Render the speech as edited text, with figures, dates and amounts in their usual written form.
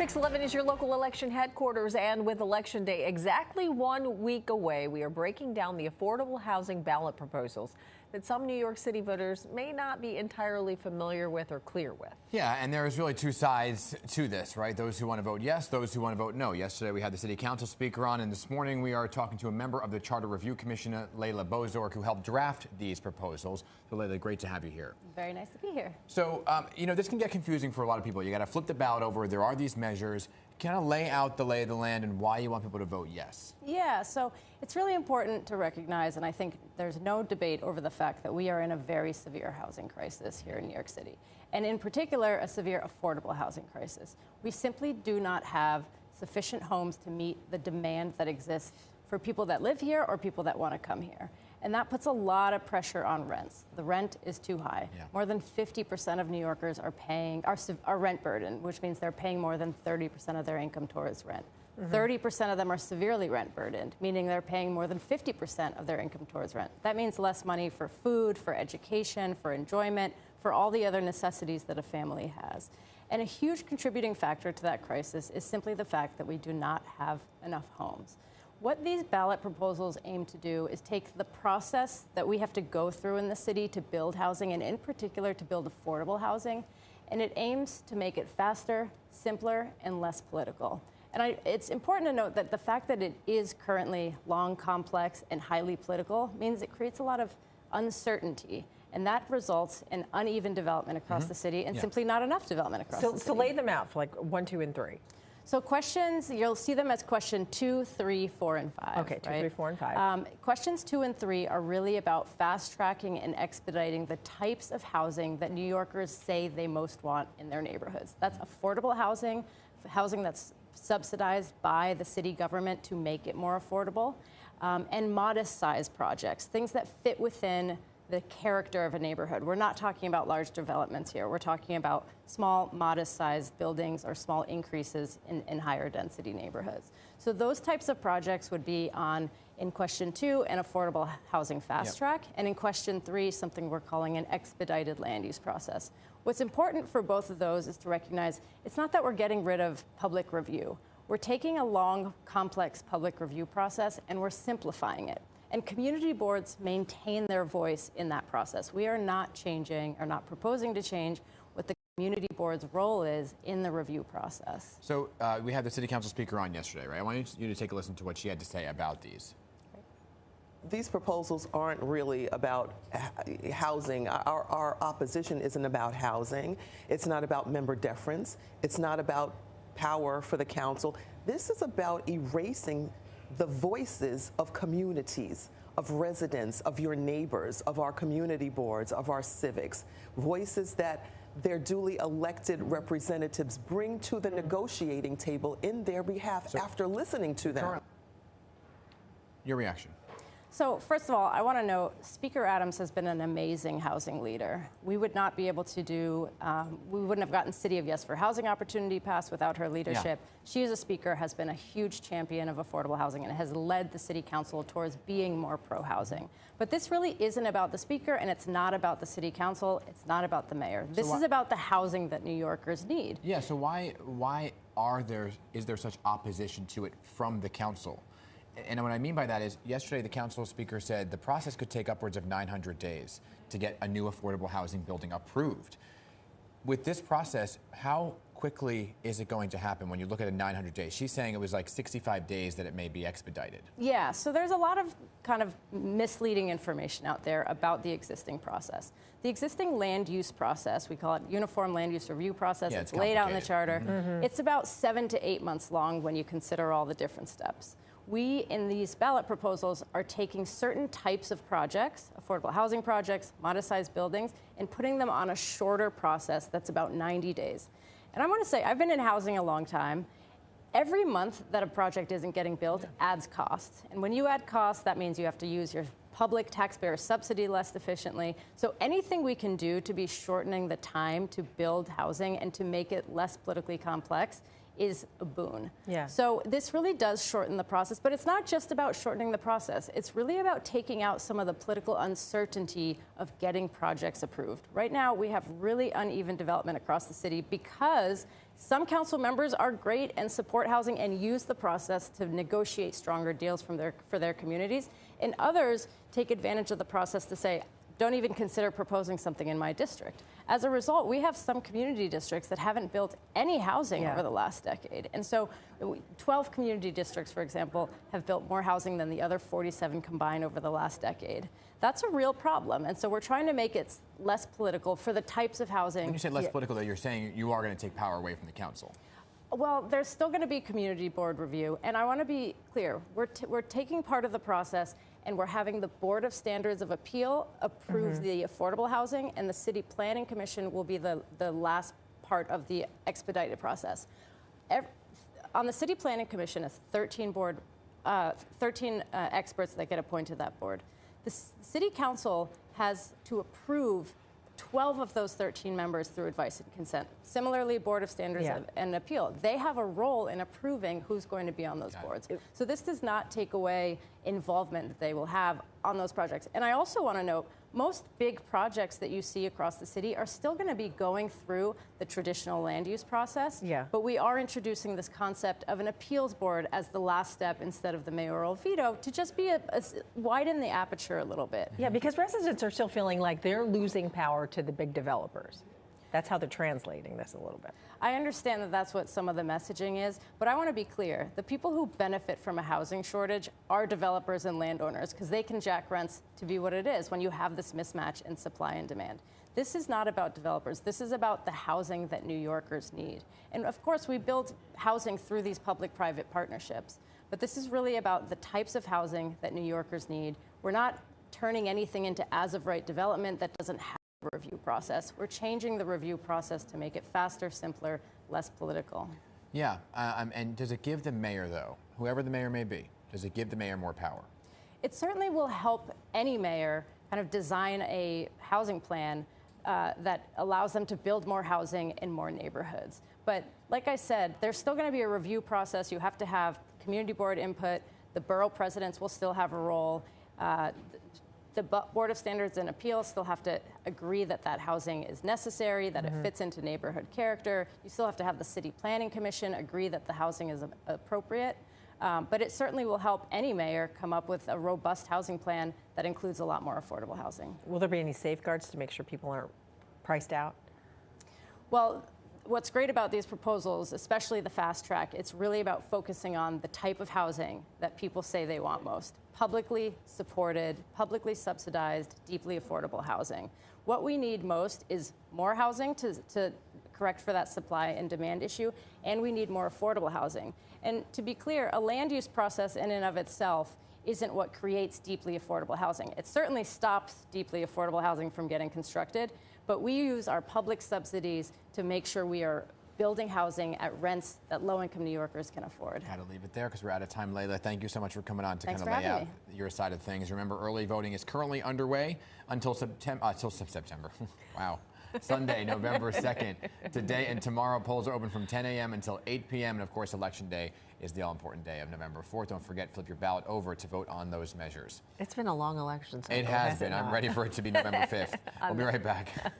PIX11 is your local election headquarters, and with Election Day exactly 1 week away, we are breaking down the affordable housing ballot proposals that some New York City voters may not be entirely familiar with or clear with. Yeah, and there's really two sides to this, right? Those who want to vote yes, those who want to vote no. Yesterday we had the City Council speaker on, and this morning we are talking to a member of the Charter Review Commission, Leila Bozorg, who helped draft these proposals. So, Leila, great to have you here. Very nice to be here. So, this can get confusing for a lot of people. You got to flip the ballot over. There are these measures. Kind of lay out the lay of the land and why you want people to vote yes. Yeah, so it's really important to recognize, and I think there's no debate over the fact that we are in a very severe housing crisis here in New York City, and in particular, a severe affordable housing crisis. We simply do not have sufficient homes to meet the demand that exists for people that live here or people that want to come here. And that puts a lot of pressure on rents. The rent is too high. Yeah. More than 50% of New Yorkers are rent burdened, which means they're paying more than 30% of their income towards rent. 30% of them are severely rent burdened, meaning they're paying more than 50% of their income towards rent. That means less money for food, for education, for enjoyment, for all the other necessities that a family has. And a huge contributing factor to that crisis is simply the fact that we do not have enough homes. What these ballot proposals aim to do is take the process that we have to go through in the city to build housing, and in particular to build affordable housing, and it aims to make it faster, simpler, and less political. And it's important to note that the fact that it is currently long, complex, and highly political means it creates a lot of uncertainty, and that results in uneven development across the city and simply not enough development across the city. So lay them out for like 1, 2, and 3. So questions, you'll see them as question 2, 3, 4, and 5. Okay, 2, right? 3, 4, and 5. Questions 2 and 3 are really about fast-tracking and expediting the types of housing that New Yorkers say they most want in their neighborhoods. That's affordable housing, housing that's subsidized by the city government to make it more affordable, and modest-sized projects, things that fit within the character of a neighborhood. We're not talking about large developments here. We're talking about small, modest-sized buildings or small increases in higher density neighborhoods. So those types of projects would be in question 2, an affordable housing fast track, and in question 3, something we're calling an expedited land use process. What's important for both of those is to recognize it's not that we're getting rid of public review. We're taking a long, complex public review process and we're simplifying it. And community boards maintain their voice in that process. We are not changing or not proposing to change what the community board's role is in the review process. So we had the City Council speaker on yesterday, right? I wanted you to take a listen to what she had to say about these. These proposals aren't really about housing. Our opposition isn't about housing. It's not about member deference. It's not about power for the council. This is about erasing the voices of communities, of residents, of your neighbors, of our community boards, of our civics, voices that their duly elected representatives bring to the negotiating table in their behalf after listening to them. Your reaction? So first of all, I want to note Speaker Adams has been an amazing housing leader. We would not be able to do, we wouldn't have gotten City of Yes for Housing Opportunity passed without her leadership. Yeah. She as a speaker has been a huge champion of affordable housing and has led the City Council towards being more pro-housing. But this really isn't about the speaker, and it's not about the City Council. It's not about the mayor. This is about the housing that New Yorkers need. Yeah, so why is there such opposition to it from the council? And what I mean by that is, yesterday the council speaker said the process could take upwards of 900 days to get a new affordable housing building approved. With this process, how quickly is it going to happen when you look at 900 days? She's saying it was like 65 days that it may be expedited. Yeah, so there's a lot of kind of misleading information out there about the existing process. The existing land use process, we call it Uniform Land Use Review process. Yeah, it's laid out in the charter. It's about 7 to 8 months long when you consider all the different steps. We, in these ballot proposals, are taking certain types of projects, affordable housing projects, modest-sized buildings, and putting them on a shorter process that's about 90 days. And I want to say, I've been in housing a long time. Every month that a project isn't getting built adds costs. And when you add costs, that means you have to use your public taxpayer subsidy less efficiently. So anything we can do to be shortening the time to build housing and to make it less politically complex is a boon. Yeah. So this really does shorten the process, but it's not just about shortening the process. It's really about taking out some of the political uncertainty of getting projects approved. Right now, we have really uneven development across the city because some council members are great and support housing and use the process to negotiate stronger deals for their communities, and others take advantage of the process to say, don't even consider proposing something in my district. As a result, we have some community districts that haven't built any housing over the last decade. And so 12 community districts, for example, have built more housing than the other 47 combined over the last decade. That's a real problem. And so we're trying to make it less political for the types of housing. When you say less political, though, you're saying you are going to take power away from the council. Well, there's still going to be community board review. And I want to be clear, we're taking part of the process and we're having the Board of Standards of Appeal approve the affordable housing, and the City Planning Commission will be the last part of the expedited process. On the City Planning Commission, it's 13 experts that get appointed to that board. The City Council has to approve 12 of those 13 members through advice and consent. Similarly, Board of Standards and Appeal, they have a role in approving who's going to be on those boards. So this does not take away involvement that they will have on those projects. And I also want to note, most big projects that you see across the city are still going to be going through the traditional land use process. But we are introducing this concept of an appeals board as the last step instead of the mayoral veto to just be widen the aperture a little bit. Yeah, because residents are still feeling like they're losing power to the big developers. That's how they're translating this a little bit. I understand that that's what some of the messaging is, but I want to be clear. The people who benefit from a housing shortage are developers and landowners because they can jack rents to be what it is when you have this mismatch in supply and demand. This is not about developers. This is about the housing that New Yorkers need. And of course, we build housing through these public-private partnerships, but this is really about the types of housing that New Yorkers need. We're not turning anything into as-of-right development that doesn't have review process. We're changing the review process to make it faster, simpler, less political. Yeah, and does it give the mayor, though, whoever the mayor may be, does it give the mayor more power? It certainly will help any mayor kind of design a housing plan that allows them to build more housing in more neighborhoods. But like I said, there's still going to be a review process. You have to have community board input. The borough presidents will still have a role. The Board of Standards and Appeals still have to agree that that housing is necessary, that it fits into neighborhood character. You still have to have the City Planning Commission agree that the housing is appropriate. But it certainly will help any mayor come up with a robust housing plan that includes a lot more affordable housing. Will there be any safeguards to make sure people aren't priced out? Well, what's great about these proposals, especially the fast track, it's really about focusing on the type of housing that people say they want most. Publicly supported, publicly subsidized, deeply affordable housing. What we need most is more housing to correct for that supply and demand issue, and we need more affordable housing. And to be clear, a land use process in and of itself isn't what creates deeply affordable housing. It certainly stops deeply affordable housing from getting constructed, but we use our public subsidies to make sure we are building housing at rents that low-income New Yorkers can afford. Got to leave it there because we're out of time. Leila, thank you so much for coming on to Thanks kind of lay out me. your side of things. Remember, early voting is currently underway until September. Wow. Sunday, November 2nd. Today and tomorrow, polls are open from 10 a.m. until 8 p.m. And of course, Election Day is the all-important day of November 4th. Don't forget, flip your ballot over to vote on those measures. It's been a long election cycle. It has been. I'm ready for it to be November 5th. We'll be right back.